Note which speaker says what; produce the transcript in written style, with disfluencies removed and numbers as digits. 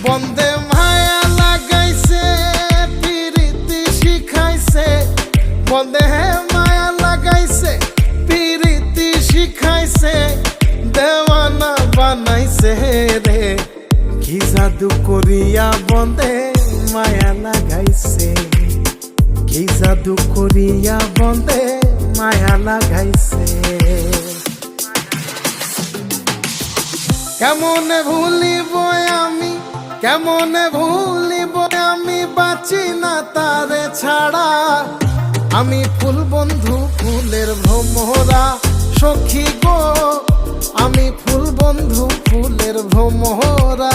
Speaker 1: বন্দে মায়া লাগাইছে পিরিতি শিখাইছে, বন্দে মায়া লাগাইছে পিরিতি শিখাইছে, দেওয়ানা বানাইছে রে। কি জাদু করিয়া বন্দে মায়া লাগাইছে, কি জাদু করিয়া বন্দে মায়া লাগাইছে। কেমনে ভুলিব আমি, কেমনে ভুলিব আমি, বাঁচি না তারে ছাড়া। আমি ফুল বন্ধু ফুলের ভ্রমরা সখী গো, আমি ফুল বন্ধু ফুলের ভ্রমরা।